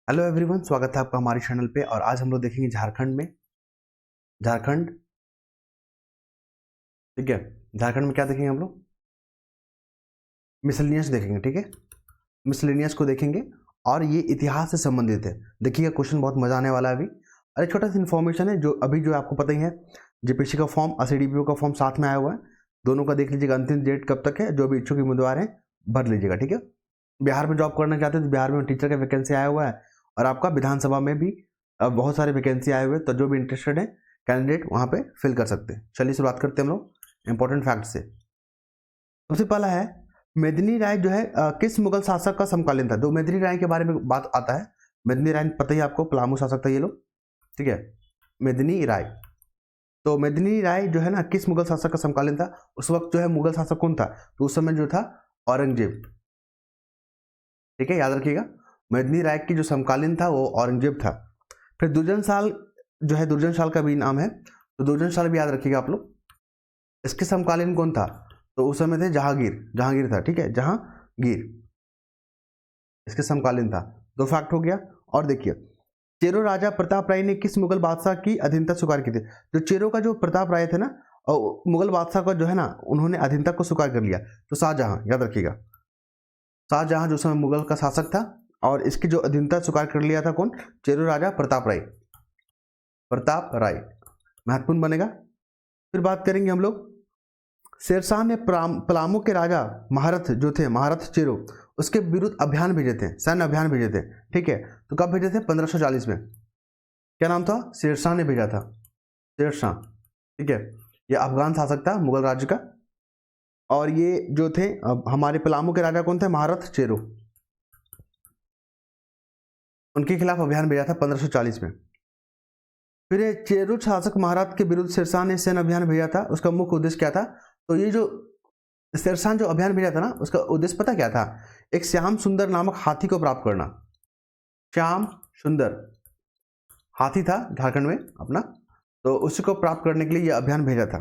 Hello everyone, स्वागत है आपका हमारे चैनल पे। और आज हम लोग देखेंगे झारखंड। ठीक है, झारखंड में क्या देखेंगे हम लोग? मिसलेनियस देखेंगे। ठीक है, मिसलेनियस को देखेंगे और ये इतिहास से संबंधित है। देखिएगा, क्वेश्चन बहुत मजा आने वाला है अभी। और एक छोटा सा इन्फॉर्मेशन है जो अभी जो आपको पता ही है, जेपीसी का फॉर्म और सीडीपीओ का फॉर्म साथ में आया हुआ है। दोनों का देख लीजिएगा, अंतिम डेट कब तक है। जो भी इच्छुक उम्मीदवार हैं भर लीजिएगा। ठीक है, बिहार में जॉब करना चाहते हैं तो बिहार में टीचर का वैकेंसी आया हुआ है और आपका विधानसभा में भी बहुत सारे वैकेंसी आए हुए हैं। तो जो भी इंटरेस्टेड है कैंडिडेट वहाँ पे फिल कर सकते हैं। चलिए शुरुआत करते हैं हम लोग इंपॉर्टेंट फैक्ट से। सबसे पहला है, मेदिनी राय जो है किस मुगल शासक का समकालीन था? तो मेदिनी राय के बारे में बात आता है। मेदिनी राय पता ही आपको, पलामू शासक था ये लोग। ठीक है, मेदिनी राय। तो मेदिनी राय जो है ना, किस मुगल शासक का समकालीन था? उस वक्त जो है मुगल शासक कौन था? तो उस समय जो था औरंगजेब। ठीक है, याद रखिएगा, मेदिनी राय की जो समकालीन था वो औरंगजेब था। फिर दुर्जन साल जो है, दुर्जन साल का भी नाम है, तो दुर्जन साल भी याद रखिएगा आप लोग। इसके समकालीन कौन था? तो उस समय थे जहांगीर था। ठीक है, जहांगीर इसके समकालीन था। दो फैक्ट हो गया। और देखिए, चेरो राजा प्रताप राय ने किस मुगल बादशाह की अधीनता स्वीकार की थी? जो चेरो का जो प्रताप राय थे ना, मुगल बादशाह का जो है ना, उन्होंने अधीनता को स्वीकार कर लिया। तो शाहजहां, याद रखिएगा, शाहजहां जो समय मुगल का शासक था और इसकी जो अधीनता स्वीकार कर लिया था कौन? चेरो राजा प्रताप राय महत्वपूर्ण बनेगा। फिर बात करेंगे हम लोग, शेरशाह ने पलामू के राजा महारथ जो थे, महारथ चेरो, उसके विरुद्ध अभियान भेजे थे, सैन्य अभियान भेजे थे। ठीक है, तो कब भेजे थे? 1540 में। क्या नाम था? शेरशाह ने भेजा था, शेरशाह। ठीक है, ये अफगान शासक था मुगल राज्य का। और ये जो थे हमारे पलामू के राजा कौन थे? महारथ चेरो। उनके खिलाफ अभियान भेजा था 1540 में। फिर ये चेरो शासक महाराज के विरुद्ध शेरशाह ने सैन्य अभियान भेजा था। उसका मुख्य उद्देश्य क्या था? तो ये जो शेरशाह जो अभियान भेजा था ना, उसका उद्देश्य पता क्या था? एक श्याम सुंदर नामक हाथी को प्राप्त करना। श्याम सुंदर हाथी था झारखंड में अपना, तो उसी को प्राप्त करने के लिए यह अभियान भेजा था।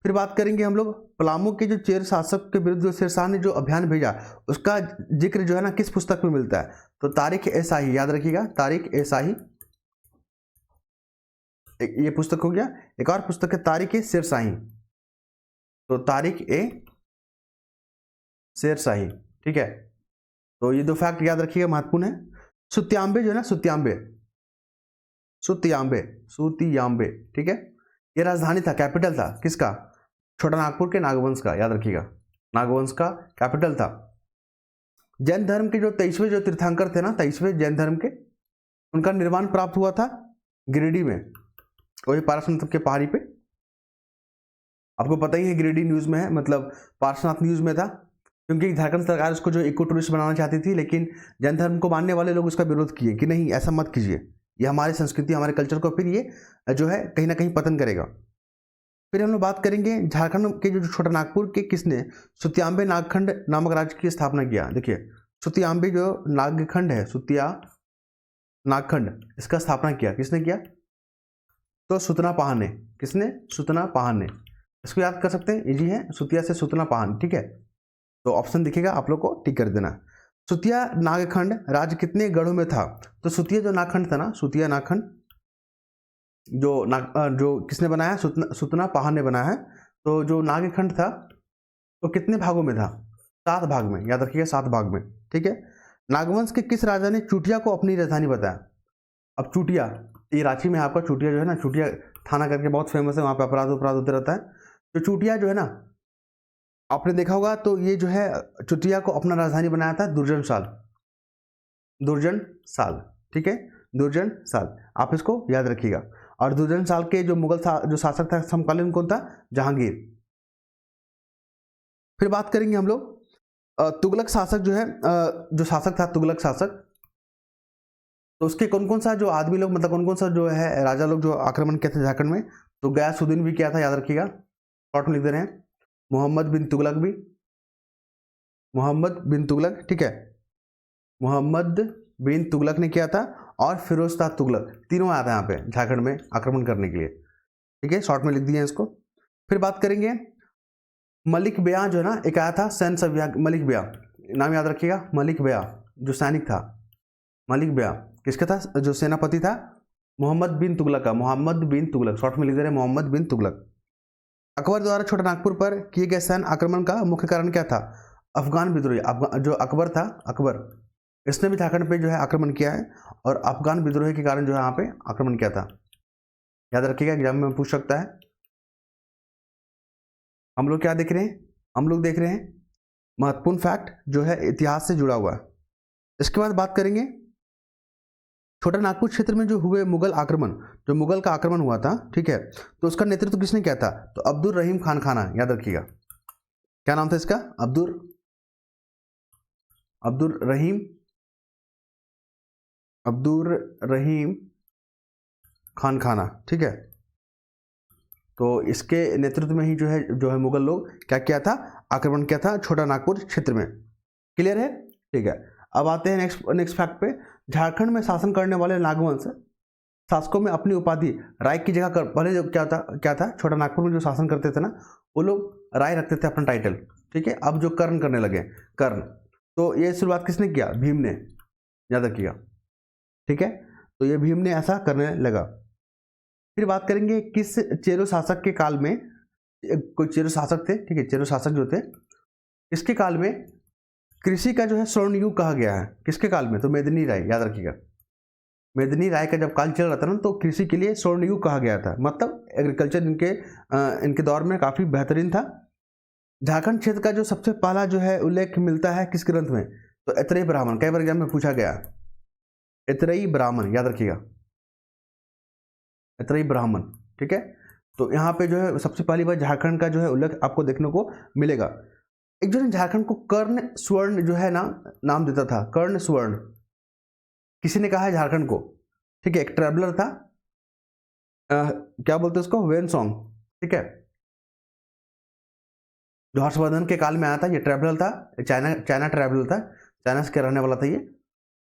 फिर बात करेंगे हम लोग, पलामू के जो चेर शासक के विरुद्ध शेरशाह ने जो अभियान भेजा, उसका जिक्र जो है ना किस पुस्तक में मिलता है? तो तारीख ए शाही, याद रखिएगा, तारीख ए शाही। ये पुस्तक हो गया। एक और पुस्तक है तारीख ए शेरशाही। तो तारीख ए शेरशाही। ठीक है, तो ये दो फैक्ट याद रखिएगा, महत्वपूर्ण है। सुत्याम्बे जो है ना, सुतियाम्बे। ठीक है, ये राजधानी था, कैपिटल था किसका? छोटा नागपुर के नागवंश का, याद रखिएगा, नागवंश का कैपिटल था। जैन धर्म के जो 23वें जो तीर्थंकर थे ना, 23वें जैन धर्म के, उनका निर्माण प्राप्त हुआ था गिरिडीह में, वही पारसनाथ के पहाड़ी पे। आपको पता ही है गिरिडीह न्यूज में है, मतलब पार्श्वनाथ न्यूज में था, क्योंकि झारखंड सरकार उसको जो इको टूरिस्ट बनाना चाहती थी, लेकिन जैन धर्म को मानने वाले लोग उसका विरोध किए कि नहीं, ऐसा मत कीजिए, ये हमारी संस्कृति हमारे कल्चर को फिर ये जो है कहीं ना कहीं पतन करेगा। फिर हम लोग बात करेंगे झारखंड के जो छोटा नागपुर के किसने सुत्याम्बे नागखंड नामक राज्य की स्थापना किया? देखिए, सुत्याम्बे जो नागखंड है, सुतिया नागखंड, इसका स्थापना किया किसने किया? तो सुतनापहान ने। किसने? सुतनापहान ने। इसको याद कर सकते हैं, इजी है, सुतिया से सुतनापहान। ठीक है, तो ऑप्शन दिखेगा, आप लोग को टिक कर देना। सुतिया नागखंड राज्य कितने गढ़ों में था? तो सुतिया जो नागखंड था ना, सुतिया नागखंड जो किसने बनाया? सुतनापहान ने बनाया है। तो जो नागखंड था तो कितने भागों में था? 7 भाग में, याद रखिएगा, 7 भाग में। ठीक है, नागवंश के किस राजा ने चूटिया को अपनी राजधानी बताया? अब चूटिया, ये रांची में आपका चूटिया जो है ना, चूटिया थाना करके बहुत फेमस है, वहां पे अपराध होते रहता है। तो चूटिया जो है ना, आपने देखा होगा, तो ये जो है चूटिया को अपना राजधानी बनाया था दुर्जन साल। ठीक है, दुर्जन साल, आप इसको याद रखिएगा। और दुर्जन साल के जो जो शासक था समकालीन कौन था? जहांगीर। फिर बात करेंगे हम लोग, तुगलक शासक जो है, जो शासक था तुगलक शासक, तो उसके कौन कौन सा जो आदमी लोग, मतलब कौन कौन सा जो है राजा लोग जो आक्रमण किए थे झारखंड में? तो गयासुद्दीन भी किया था, याद रखिएगा, शॉर्ट में लिख दे रहे हैं। मोहम्मद बिन तुगलक भी, मोहम्मद बिन तुगलक। ठीक है, मोहम्मद बिन तुगलक ने किया था। और फिरोज शाह तुगलक, तीनों आया था यहाँ पे झारखंड में आक्रमण करने के लिए। ठीक है, शॉर्ट में लिख दिए इसको। फिर बात करेंगे, मलिक बेया जो है ना, एक आया था सैन्य सभ्या, मलिक बेया, नाम याद रखिएगा, मलिक बेया जो सैनिक था, मलिक ब्याह किसका था, जो सेनापति था मोहम्मद बिन तुगलक का, मोहम्मद बिन तुगलक, शॉर्ट में लिख दे रहे मोहम्मद बिन तुगलक। अकबर द्वारा छोटा नागपुर पर किए गए सैन्य आक्रमण का मुख्य कारण क्या था, अफगान विद्रोही। जो अकबर था, अकबर इसने भी झारखंड पे जो है आक्रमण किया है और अफगान विद्रोही के कारण जो है यहाँ पे आक्रमण किया था। याद रखिएगा, एग्जाम में पूछ सकता है। हम लोग क्या देख रहे हैं, हम लोग देख रहे हैं महत्वपूर्ण फैक्ट जो है इतिहास से जुड़ा हुआ है। इसके बाद बात करेंगे छोटा नागपुर क्षेत्र में जो हुए मुगल आक्रमण, जो मुगल का आक्रमण हुआ था, ठीक है, तो उसका नेतृत्व किसने किया था, तो अब्दुल रहीम खान खाना। याद रखिएगा क्या नाम था इसका, अब्दुल रहीम खान खाना, ठीक है। तो इसके नेतृत्व में ही जो है मुगल लोग क्या किया था, आक्रमण किया था छोटा नागपुर क्षेत्र में। क्लियर है, ठीक है। अब आते हैं नेक्स्ट फैक्ट पे। झारखंड में शासन करने वाले नागवंश शासकों में अपनी उपाधि राय की जगह पहले जो क्या था छोटा नागपुर में जो शासन करते थे ना, वो लोग राय रखते थे अपना टाइटल, ठीक है। अब जो कर्ण करने लगे, कर्ण, तो ये शुरुआत किसने किया, भीम ने। याद रखिएगा, ठीक है। तो ये भीम ने ऐसा करने लगा। फिर बात करेंगे किस चेरो शासक के काल में, कोई चेरो शासक थे, ठीक है, चेरो शासक जो थे, इसके काल में कृषि का जो है स्वर्ण युग कहा गया है। किसके काल में, तो मेदिनी राय। याद रखिएगा, मेदिनी राय का जब काल चल रहा था ना, तो कृषि के लिए स्वर्ण युग कहा गया था, मतलब एग्रीकल्चर इनके दौर में काफी बेहतरीन था। झारखंड क्षेत्र का जो सबसे पहला जो है उल्लेख मिलता है किस ग्रंथ में, तो ऐतरेय ब्राह्मण। कई बार एग्जाम में पूछा गया, ऐतरेय ब्राह्मण। याद रखिएगा, ऐतरेय ब्राह्मण, ठीक है। तो यहाँ पे जो है सबसे पहली बार झारखंड का जो है उल्लेख आपको देखने को मिलेगा। एक जो झारखंड को कर्ण स्वर्ण जो है ना नाम देता था, कर्ण स्वर्ण, किसी ने कहा है झारखंड को, ठीक है। एक ट्रैवलर था, क्या बोलते उसको, वेन सॉन्ग, ठीक है, जो हर्षवर्धन के काल में आया था। ये ट्रैवलर था, चाइना ट्रैवलर था, चाइना से रहने वाला था ये।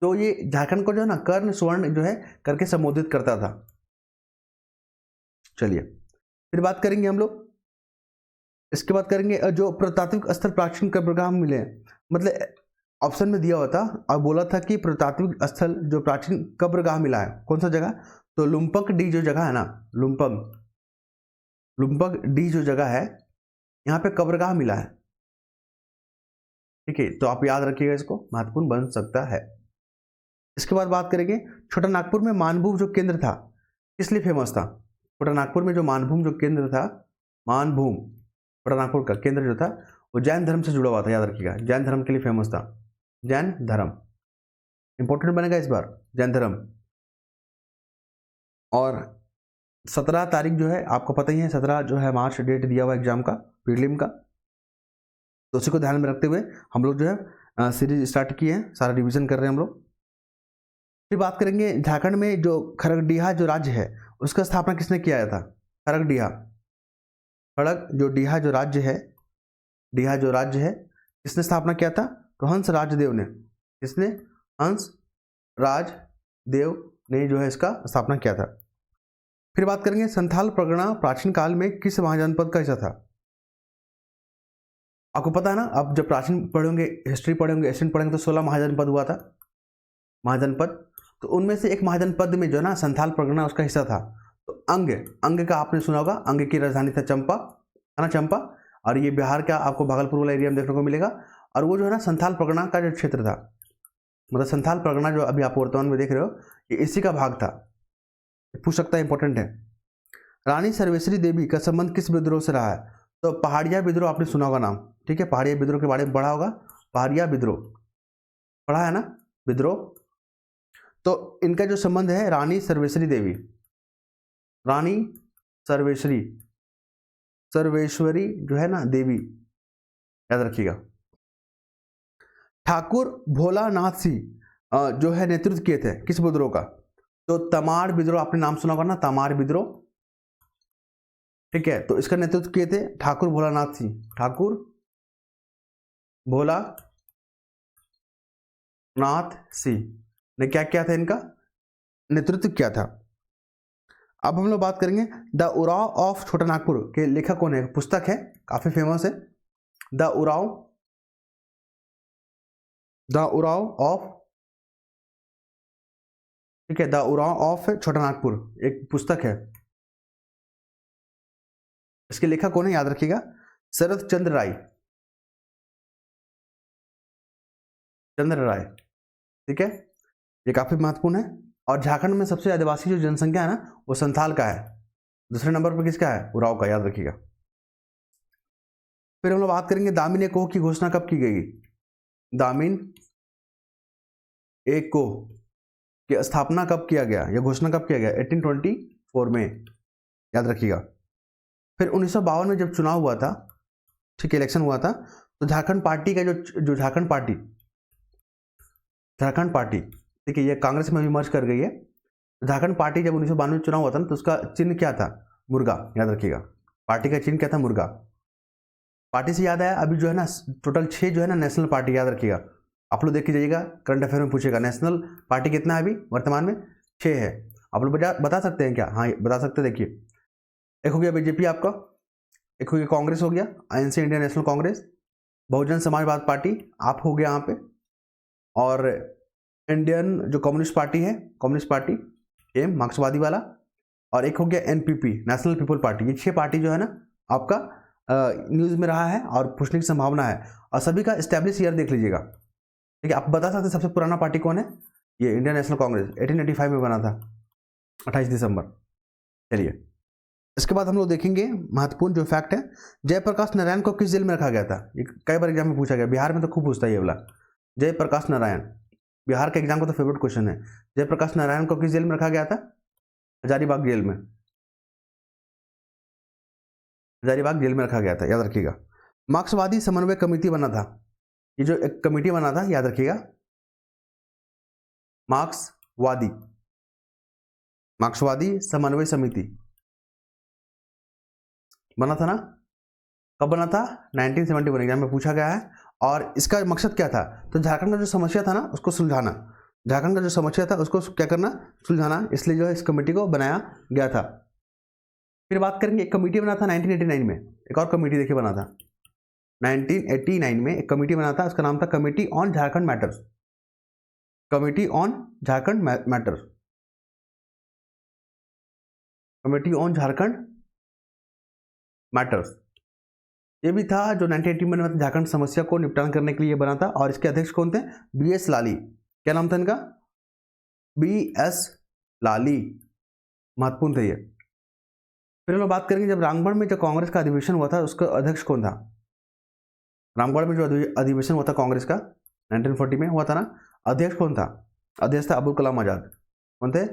तो ये झारखंड को जो है ना कर्ण स्वर्ण जो है करके संबोधित करता था। चलिए फिर बात करेंगे हम लोग, इसके बाद करेंगे जो पुरातात्विक स्थल प्राचीन कब्रगाह मिले, मतलब ऑप्शन में दिया हुआ था और बोला था कि पुरातात्विक स्थल जो प्राचीन कब्रगाह मिला है, कौन सा जगह, तो लुम्पक डी जो जगह है ना, लुम्पक डी जो जगह है, यहाँ पे कब्रगाह मिला है, ठीक है। तो आप याद रखिएगा, इसको महत्वपूर्ण बन सकता है। इसके बाद बात करेंगे छोटा नागपुर में मानभूम जो केंद्र था किस लिए फेमस था। छोटा नागपुर में जो मानभूम जो केंद्र था, मानभूम छोटा नागपुर का केंद्र जो था वो जैन धर्म से जुड़ा हुआ था। याद रखिएगा, जैन धर्म के लिए फेमस था, जैन धर्म इंपॉर्टेंट बनेगा इस बार, जैन धर्म। और 17 तारीख जो है आपको पता ही है, 17 जो है मार्च डेट दिया हुआ एग्जाम का, प्रीलिम का, तो उसी को ध्यान में रखते हुए हम लोग जो है सीरीज स्टार्ट किए हैं, सारा रिवीजन कर रहे हैं हम लोग। फिर बात करेंगे झारखंड में जो खड़गडीहा जो राज्य है उसका स्थापना किसने किया था, खड़गडीहा, डीहा जो राज्य है, डीहा जो राज्य है किसने स्थापना किया था, तो हंस राजदेव ने। किसने, हंस राजदेव ने जो है इसका स्थापना किया था। फिर बात करेंगे संथाल परगना प्राचीन काल में किस महाजनपद का हिस्सा था। आपको पता है ना, आप जब प्राचीन पढ़ेंगे, हिस्ट्री पढ़ेंगे, एशियन पढ़ेंगे, तो 16 महाजनपद हुआ था, महाजनपद। तो उनमें से एक महाजनपद में जो है ना संथाल परगना उसका हिस्सा था। तो अंग का आपने सुना होगा, अंग की राजधानी था चंपा, है ना, चंपा। और ये बिहार का आपको भागलपुर वाला एरिया में देखने को मिलेगा। और वो जो है ना संथाल परगना का जो क्षेत्र था, मतलब संथाल परगना जो अभी आप वर्तमान में देख रहे हो, ये इसी का भाग था। पूछ सकता है, इंपॉर्टेंट है। रानी सर्वेश्वरी देवी का संबंध किस विद्रोह से रहा है, तो पहाड़िया विद्रोह आपने सुना होगा नाम, ठीक है, पहाड़िया विद्रोह के बारे में पढ़ा होगा, पहाड़िया विद्रोह पढ़ा है ना, विद्रोह। तो इनका जो संबंध है रानी सर्वेश्वरी देवी, रानी सर्वेश्वरी जो है ना देवी, याद रखिएगा। ठाकुर भोलानाथ सिंह जो है नेतृत्व किए थे किस विद्रोह का, तो तमाड़ विद्रोह, आपने नाम सुना होगा ना, तमाड़ विद्रोह, ठीक है। तो इसका नेतृत्व किए थे ठाकुर भोलानाथ सिंह, ठाकुर भोलानाथ सिंह ने क्या किया था, इनका नेतृत्व किया था। अब हम लोग बात करेंगे द उराव ऑफ छोटा नागपुर के लेखक कौन है, पुस्तक है, काफी फेमस है, द उराव ऑफ ठीक है। द उरांव ऑफ छोटा नागपुर एक पुस्तक है, इसके लेखक कौन है याद रखिएगा, शरद चंद्र राय, चंद्र राय। ठीक है, ये काफी महत्वपूर्ण है। और झारखंड में सबसे आदिवासी जो जनसंख्या है ना वो संथाल का है, दूसरे नंबर पर किसका है, उरांव का, याद रखिएगा। फिर हम लोग बात करेंगे दामिन ए कोह की घोषणा कब की गई। दामिन ए कोह की स्थापना कब किया गया, यह घोषणा कब किया गया, 1824 में, याद रखिएगा। फिर 1952 में जब चुनाव हुआ था, ठीक, इलेक्शन हुआ था, तो झारखंड पार्टी का जो झारखंड पार्टी, ठीक है, ये कांग्रेस में भी मर्ज कर गई है। झारखंड पार्टी जब 1992 में चुनाव हुआ था ना, तो उसका चिन्ह क्या था, मुर्गा, याद रखिएगा। पार्टी का चिन्ह क्या था, मुर्गा। पार्टी से याद आया, अभी जो है ना टोटल 6 जो है ना नेशनल पार्टी, याद रखिएगा। आप लोग देख के जाइएगा, करंट अफेयर में पूछेगा नेशनल पार्टी कितना है अभी वर्तमान में, 6 है। आप लोग बता सकते हैं क्या, हाँ बता सकते हैं। देखिए, एक हो गया बीजेपी आपका, एक हो गया कांग्रेस हो गया, आईएनसी इंडियन नेशनल कांग्रेस, बहुजन समाजवाद पार्टी आप हो गया यहाँ पे, और इंडियन जो कम्युनिस्ट पार्टी है, कम्युनिस्ट पार्टी एम मार्क्सवादी वाला, और एक हो गया एनपीपी नेशनल पीपल पार्टी। ये 6 पार्टी जो है ना आपका न्यूज़ में रहा है और पूछने की संभावना है। और सभी का एस्टैब्लिश ईयर देख लीजिएगा, ठीक है। आप बता सकते हैं सबसे पुराना पार्टी कौन है, ये इंडियन नेशनल कांग्रेस 1885 में बना था, 28 दिसंबर। चलिए, इसके बाद हम लोग देखेंगे महत्वपूर्ण जो फैक्ट है, जयप्रकाश नारायण को किस जेल में रखा गया था। ये कई बार एग्जाम में पूछा गया, बिहार में तो खूब पूछता है ये वाला। जयप्रकाश नारायण, बिहार के एग्जाम का तो फेवरेट क्वेश्चन है। जयप्रकाश नारायण को किस जेल में रखा गया था, हजारीबाग जेल में, हजारीबाग जेल में रखा गया था, याद रखिएगा। मार्क्सवादी समन्वय कमेटी बना था, ये जो एक कमेटी बना था, याद रखिएगा, मार्क्सवादी समन्वय समिति बना था ना, कब बना था, 1971 एग्जाम में पूछा गया है। और इसका मकसद क्या था, तो झारखंड का जो समस्या था ना उसको सुलझाना, झारखंड का जो समस्या था उसको क्या करना, सुलझाना, इसलिए जो है इस कमेटी को बनाया गया था। फिर बात करेंगे, एक कमेटी बना था 1989 में, एक और कमेटी देखिए बना था 1989 में, एक कमेटी बना था, उसका नाम था committee on Jharkhand matters, committee on Jharkhand matters, committee on Jharkhand matters. ये भी था जो 1980 में झारखंड समस्या को निपटान करने के लिए बना था। और इसके अध्यक्ष कौन थे, बीएस लाली, क्या नाम था इनका, बीएस लाली, महत्वपूर्ण थे ये। फिर हम लोग बात करेंगे, जब रामगढ़ में जो कांग्रेस का अधिवेशन हुआ था उसका अध्यक्ष कौन था, रामगढ़ में जो अधिवेशन हुआ था कांग्रेस का 1940 में हुआ था ना, अध्यक्ष कौन था, अध्यक्ष था अबुल कलाम आजाद। कौन थे,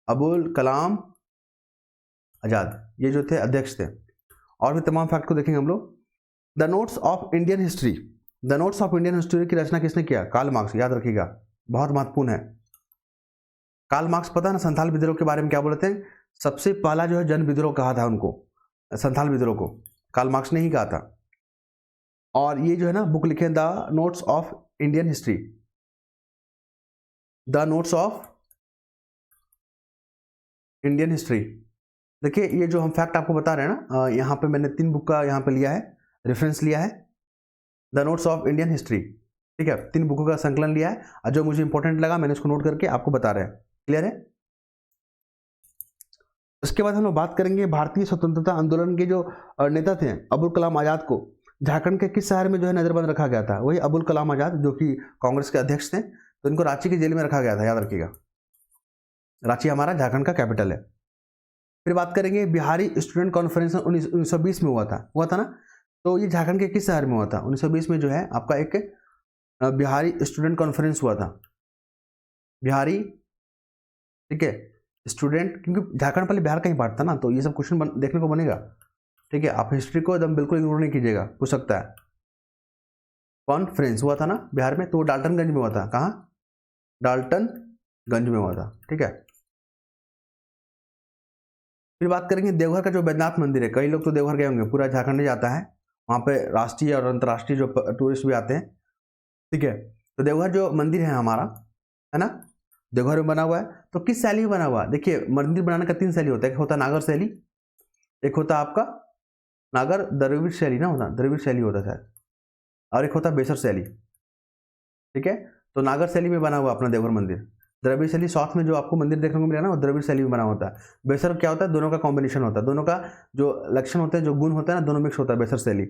अबुल कलाम आजाद, ये जो थे अध्यक्ष थे। और भी तमाम फैक्ट को देखेंगे हम लोग। The notes of Indian history, the notes of Indian history की रचना किसने किया, कार्ल मार्क्स, याद रखिएगा, बहुत महत्वपूर्ण है। कार्ल मार्क्स पता है ना संथाल विद्रोह के बारे में क्या बोलते हैं, सबसे पहला जो है जन विद्रोह कहा था उनको, संथाल विद्रोह को कार्ल मार्क्स ने ही कहा था। और ये जो है ना बुक लिखे, the notes of Indian history, the notes of Indian history. देखिए, ये जो हम फैक्ट आपको बता रहे हैं ना, यहाँ पे मैंने 3 बुक का यहाँ पे लिया है, रेफरेंस लिया है, the notes of Indian history, ठीक है, 3 बुकों का संकलन लिया है, और जो मुझे इंपॉर्टेंट लगा मैंने उसको नोट करके आपको बता रहे हैं। क्लियर है। उसके बाद हम लोग बात करेंगे भारतीय स्वतंत्रता आंदोलन के जो नेता थे अबुल कलाम आजाद को झारखंड के किस शहर में जो है नजरबंद रखा गया था, वही अबुल कलाम आजाद जो कि कांग्रेस के अध्यक्ष थे, तो इनको रांची की जेल में रखा गया था, याद रखिएगा। रांची हमारा झारखंड का कैपिटल है। फिर बात करेंगे बिहारी स्टूडेंट कॉन्फ्रेंस 1920 में हुआ था ना, तो ये झारखंड के किस शहर में हुआ था, 1920 में जो है आपका एक बिहारी स्टूडेंट कॉन्फ्रेंस हुआ था, बिहारी, ठीक है, स्टूडेंट, क्योंकि झारखंड पहले बिहार का ही पार्ट था ना, तो ये सब क्वेश्चन देखने को बनेगा, ठीक है। आप हिस्ट्री को एकदम बिल्कुल इग्नोर नहीं कीजिएगा, पूछ सकता है। कॉन्फ्रेंस हुआ था ना बिहार में, तो वो डाल्टनगंज में हुआ था, कहाँ, डाल्टनगंज में हुआ था, ठीक है। फिर बात करेंगे देवघर का जो बैद्यनाथ मंदिर है, कई लोग तो देवघर गए होंगे, पूरा झारखंड में जाता है, वहाँ पे राष्ट्रीय और अंतर्राष्ट्रीय जो टूरिस्ट भी आते हैं, ठीक है। तो देवघर जो मंदिर है हमारा, है ना, देवघर में बना हुआ है, तो किस शैली में बना हुआ है, देखिए मंदिर बनाने का 3 शैली होता है, एक होता है नागर शैली, एक होता है आपका नागर द्रविड़ शैली ना, होता द्रविड़ शैली होता है, और एक होता है बेसर शैली, ठीक है। तो नागर शैली में बना हुआ अपना देवघर मंदिर, द्रविड़ शैली साउथ में जो आपको मंदिर देखने को मिला ना, वो द्रविड़ शैली में बना होता है। बेसर क्या होता है, दोनों का कॉम्बिनेशन होता है, दोनों का जो लक्षण होते हैं, जो गुण होता है ना, दोनों मिक्स होता है बेसर शैली,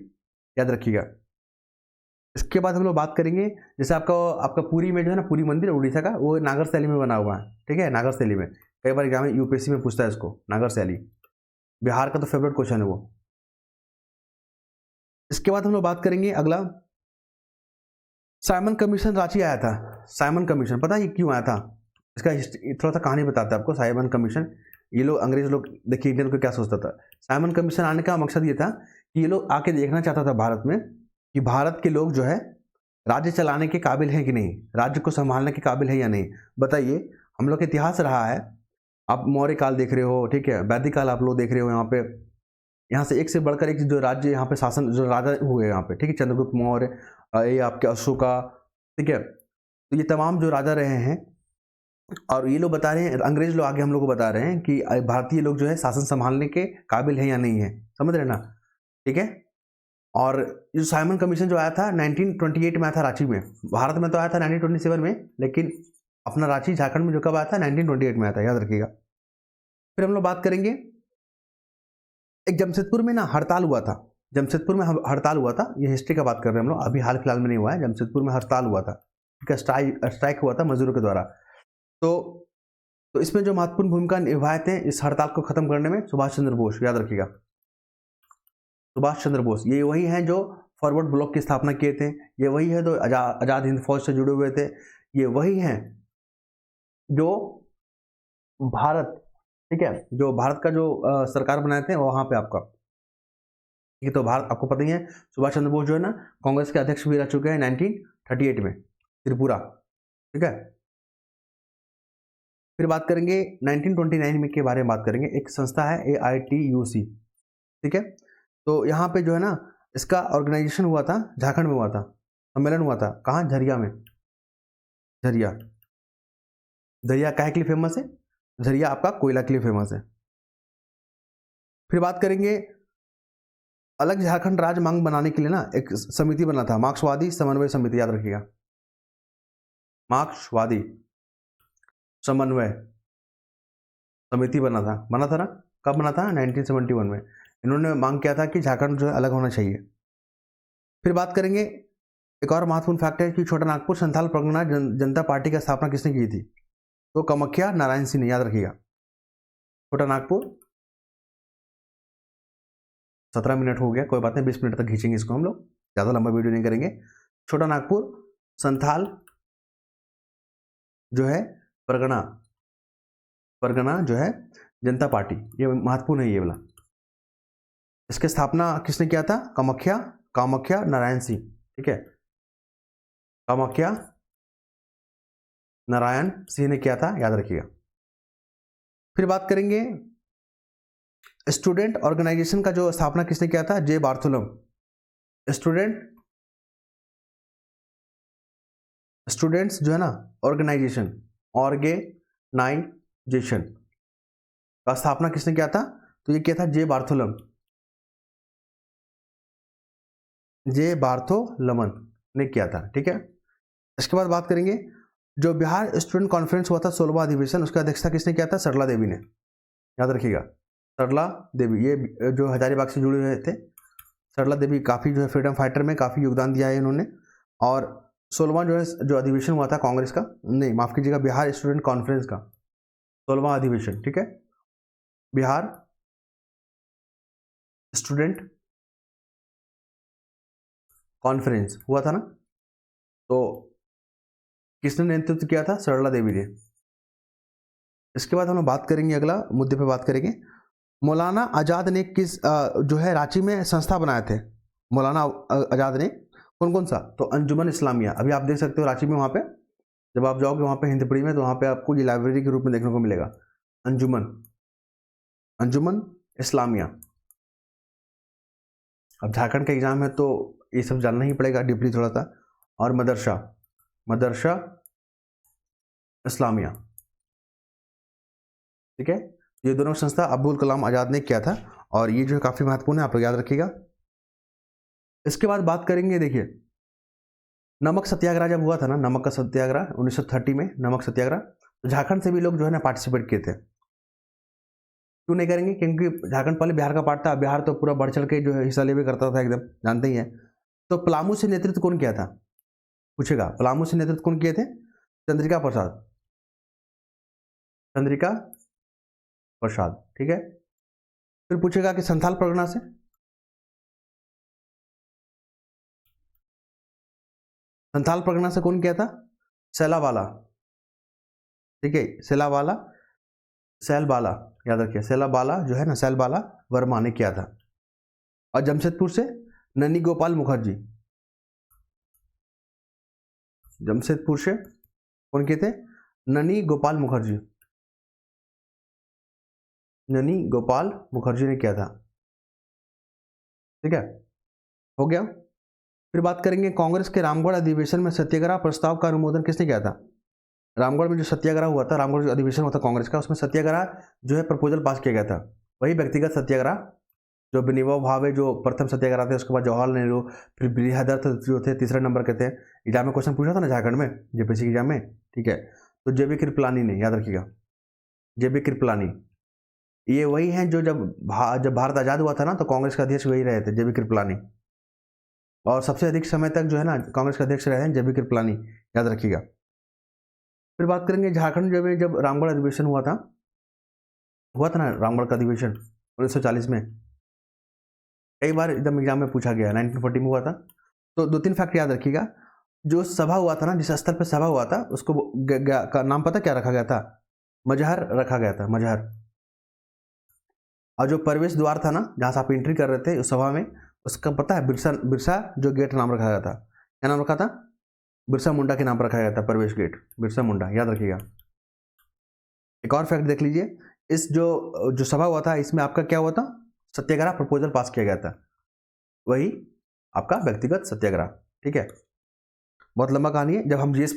याद रखिएगा। इसके बाद हम लोग बात करेंगे, जैसे आपका पुरी में जो है ना, पुरी मंदिर उड़ीसा का, वो नागर शैली में बना हुआ है, ठीक है, नागर शैली में। कई बार एग्जाम में यूपीएससी में पूछता है इसको, नागर शैली। बिहार का तो फेवरेट क्वेश्चन है वो। इसके बाद हम लोग बात करेंगे अगला, साइमन कमीशन रांची आया था। साइमन कमीशन पता है क्यों आया था? इसका थोड़ा सा कहानी बताते हैं आपको। साइमन कमीशन, ये लोग अंग्रेज लोग, देखिए इंडियन को क्या सोचता था। साइमन कमीशन आने का मकसद ये था कि ये लोग आके देखना चाहता था भारत में कि भारत के लोग जो है राज्य चलाने के काबिल हैं कि नहीं, राज्य को संभालने के काबिल है या नहीं। बताइए, हम लोग का इतिहास रहा है, आप मौर्य काल देख रहे हो, ठीक है, वैदिक काल आप लोग देख रहे हो, यहाँ से एक से बढ़कर एक जो राज्य यहाँ पे शासन, जो राजा हुए यहाँ पे, ठीक है, चंद्रगुप्त मौर्य, ये आपके अशोका, ठीक है, तो ये तमाम जो राजा रहे हैं, और ये लोग बता रहे हैं, अंग्रेज लोग आगे हम लोग को बता रहे हैं कि भारतीय लोग जो है शासन संभालने के काबिल है या नहीं है, समझ रहे ना, ठीक है। और जो साइमन कमीशन जो आया था 1928 में आया था रांची में। भारत में तो आया था 1927 में, लेकिन अपना रांची झारखंड में जो कब आया था, 1928 में आया था, याद रखिएगा। फिर हम लोग बात करेंगे, एक जमशेदपुर में ना हड़ताल हुआ था, जमशेदपुर में हड़ताल हुआ था, ये हिस्ट्री का बात कर रहे हैं हम लोग, अभी हाल फिलहाल में नहीं हुआ है। जमशेदपुर में हड़ताल हुआ था, ठीक है, स्ट्राइक हुआ था मजदूरों के द्वारा। तो इसमें जो महत्वपूर्ण भूमिका निभाए थे इस हड़ताल को खत्म करने में, सुभाष चंद्र बोस, याद रखिएगा, सुभाष चंद्र बोस। ये वही हैं जो फॉरवर्ड ब्लॉक की स्थापना किए थे, ये वही है जो आज़ाद हिंद फौज से जुड़े हुए थे, ये वही हैं जो भारत, ठीक है, जो भारत का जो सरकार बनाए थे वहाँ पे आपका, ठीक है। तो भारत आपको पता ही है, सुभाष चंद्र बोस जो है ना कांग्रेस के अध्यक्ष भी रह चुके हैं 1938 में, त्रिपुरा, ठीक है। फिर बात करेंगे 1929 में के बारे में बात करेंगे। एक संस्था है AITUC, ठीक है, तो यहाँ पे जो है ना इसका ऑर्गेनाइजेशन हुआ था, झारखंड में हुआ था, सम्मेलन हुआ था, कहाँ, झरिया में। झरिया, झरिया काहे के लिए फेमस है? झरिया आपका कोयला के लिए फेमस है। फिर बात करेंगे, अलग झारखंड राज्य मांग बनाने के लिए ना एक समिति बना था, मार्क्सवादी समन्वय समिति, याद रखिएगा, मार्क्सवादी समन्वय समिति बना था ना, कब बना था? 1971 में। इन्होंने मांग किया था कि झारखंड जो है अलग होना चाहिए। फिर बात करेंगे, एक और महत्वपूर्ण फैक्ट है कि छोटा नागपुर संथाल परगना जनता पार्टी की स्थापना किसने की थी? तो कामाख्या नारायण सिंह ने, याद रखिएगा। छोटा नागपुर, 17 मिनट हो गया, कोई बात नहीं, 20 मिनट तक खींचेंगे इसको हम लोग, ज़्यादा लंबा वीडियो नहीं करेंगे। छोटा नागपुर संथाल जो है परगना जो है जनता पार्टी, ये महत्वपूर्ण है ये वाला। इसकी स्थापना किसने किया था? कामाख्या नारायण सिंह, ठीक है, कामाख्या नारायण सिंह ने किया था, याद रखिएगा। फिर बात करेंगे, स्टूडेंट ऑर्गेनाइजेशन का जो स्थापना किसने किया था? जे बार्थोलम। स्टूडेंट्स जो है ना ऑर्गेनाइजेशन का स्थापना किसने किया था? तो ये किया था जे बार्थोलमन ने किया था, ठीक है। इसके बाद बात करेंगे, जो बिहार स्टूडेंट कॉन्फ्रेंस हुआ था 16वां अधिवेशन, उसका अध्यक्षता किसने किया था? सरला देवी ने, याद रखिएगा, सरला देवी। ये जो हजारीबाग से जुड़े हुए थे, सरला देवी काफ़ी जो है फ्रीडम फाइटर में काफ़ी योगदान दिया है इन्होंने। और 16वां जो अधिवेशन हुआ था कांग्रेस का, नहीं माफ़ कीजिएगा, बिहार स्टूडेंट कॉन्फ्रेंस का 16वां अधिवेशन, ठीक है, बिहार स्टूडेंट कॉन्फ्रेंस हुआ था ना, तो किसने नेतृत्व किया था? सरला देवी ने। इसके बाद हम लोग बात करेंगे, अगला मुद्दे पे बात करेंगे, मौलाना आज़ाद ने किस जो है रांची में संस्था बनाए थे? मौलाना आज़ाद ने कौन कौन सा? तो अंजुमन इस्लामिया, अभी आप देख सकते हो रांची में, वहाँ पे जब आप जाओगे वहाँ पे हिंदपीढ़ी में, तो वहाँ पे आपको ये लाइब्रेरी के रूप में देखने को मिलेगा, अंजुमन इस्लामिया। अब झारखंड का एग्जाम है तो ये सब जानना ही पड़ेगा डीपली थोड़ा सा। और मदरसा इस्लामिया, ठीक है, ये दोनों संस्था अब्दुल कलाम आज़ाद ने किया था, और ये जो है काफ़ी महत्वपूर्ण है, आप लोग याद रखिएगा। इसके बाद बात करेंगे, देखिए नमक सत्याग्रह जब हुआ था ना, नमक का सत्याग्रह 1930 में, नमक सत्याग्रह, झारखंड से भी लोग जो है ना पार्टिसिपेट किए थे। क्यों नहीं करेंगे? क्योंकि झारखंड पहले बिहार का पार्ट था, बिहार तो पूरा बढ़ चढ़ के जो है हिस्सा ले भी करता था एकदम, जानते ही हैं। तो पलामू से नेतृत्व कौन किया था? पूछेगा, पलामू से नेतृत्व कौन किए थे? चंद्रिका प्रसाद, चंद्रिका प्रसाद, ठीक है। फिर पूछेगा कि संथाल परगना से, संथाल परगना से कौन किया था? सैलाबाला, ठीक है, सैलाबाला, सैलबाला, याद रखिए, सैलाबाला जो है ना, सैलबाला वर्मा ने किया था। और जमशेदपुर से ननी गोपाल मुखर्जी, जमशेदपुर से कौन किए थे? ननी गोपाल मुखर्जी, ननी गोपाल मुखर्जी ने किया था, ठीक है, हो गया। फिर बात करेंगे कांग्रेस के रामगढ़ अधिवेशन में सत्याग्रह प्रस्ताव का अनुमोदन किसने किया था? रामगढ़ में जो सत्याग्रह हुआ था, रामगढ़ जो अधिवेशन हुआ था कांग्रेस का, उसमें सत्याग्रह जो है प्रपोजल पास किया गया था। वही व्यक्तिगत सत्याग्रह जो विनोबा भावे जो प्रथम सत्याग्रह थे, उसके बाद जवाहरलाल नेहरू, फिर बृहदर्थ जो थे तीसरे नंबर के थे। एग्जाम में क्वेश्चन पूछा था ना झारखंड में, जेपीएससी एग्जाम में, ठीक है। तो जेबी कृपलानी ने, याद रखिएगा, जेबी कृपलानी, ये वही हैं जो जब भारत आज़ाद हुआ था ना, तो कांग्रेस के अध्यक्ष वही रहे थे, जेबी कृपलानी। और सबसे अधिक समय तक जो है ना कांग्रेस के अध्यक्ष रहे हैं जेबी कृपलानी, याद रखिएगा। फिर बात करेंगे झारखंड में जब रामगढ़ अधिवेशन हुआ था ना, रामगढ़ का अधिवेशन 1940 में, कई बार एकदम एग्जाम में पूछा गया, 1940 में हुआ था। तो 2-3 फैक्ट याद रखिएगा। जो सभा हुआ था ना, जिस स्तर पर सभा हुआ था, उसको का नाम पता क्या रखा गया था? मजहर रखा गया था, मजहर। और जो प्रवेश द्वार था ना, जहाँ से आप एंट्री कर रहे थे उस सभा में, उसका पता है? बिरसा जो गेट नाम रखा गया था। क्या नाम रखा था? बिरसा मुंडा के नाम पर रखा गया था प्रवेश गेट, बिरसा मुंडा, याद रखिएगा। एक और फैक्ट देख लीजिए, इस जो सभा हुआ था, इसमें आपका क्या हुआ था? सत्याग्रह प्रपोजल पास किया गया था, वही आपका व्यक्तिगत सत्याग्रह, ठीक है। बहुत लंबा कहानी है। जब हम जीएस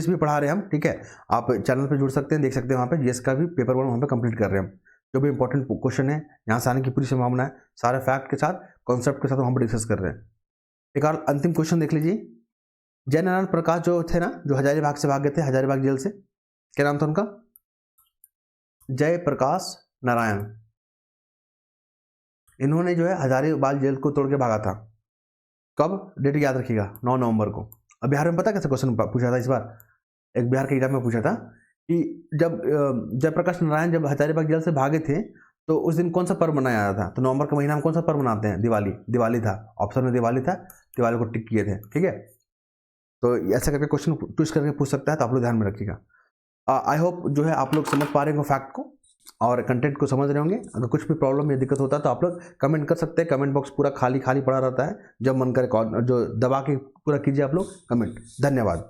भी पढ़ा रहे हैं हम, ठीक है, आप चैनल पे जुड़ सकते हैं, देख सकते हैं, वहाँ पे जीएस का भी पेपर 1 वहाँ पे कंप्लीट कर रहे हैं हम। जो भी इंपॉर्टेंट क्वेश्चन है यहाँ से आने की पूरी संभावना है, सारे फैक्ट के साथ, कॉन्सेप्ट के साथ वहाँ पर डिस्कस कर रहे हैं। एक और अंतिम क्वेश्चन देख लीजिए। जयनारायण प्रकाश जो थे ना, जो हजारीबाग से भागे थे, हजारीबाग जेल से, क्या नाम था उनका? जय प्रकाश नारायण। इन्होंने जो है हजारीबाग जेल को तोड़ के भागा था। कब? डेट याद रखिएगा, 9 नवंबर को। अब बिहार में पता कैसे क्वेश्चन पूछा था इस बार? एक बिहार के एग्जाम में पूछा था कि जब जयप्रकाश नारायण जब हजारीबाग जेल से भागे थे, तो उस दिन कौन सा पर्व मनाया जाता था? तो नवंबर के महीना में कौन सा पर्व मनाते हैं? दिवाली, दिवाली था, ऑप्शन में दिवाली था, दिवाली को टिक किए थे, ठीक है। तो ऐसा करके क्वेश्चन ट्विस्ट करके पूछ सकता है, तो आप लोग ध्यान में रखिएगा। आई होप जो है आप लोग समझ पा रहे होंगे फैक्ट को और कंटेंट को समझ रहे होंगे। अगर कुछ भी प्रॉब्लम या दिक्कत होता है तो आप लोग कमेंट कर सकते हैं। कमेंट बॉक्स पूरा खाली खाली पड़ा रहता है, जब मन करे जो दबा के पूरा कीजिए आप लोग कमेंट। धन्यवाद।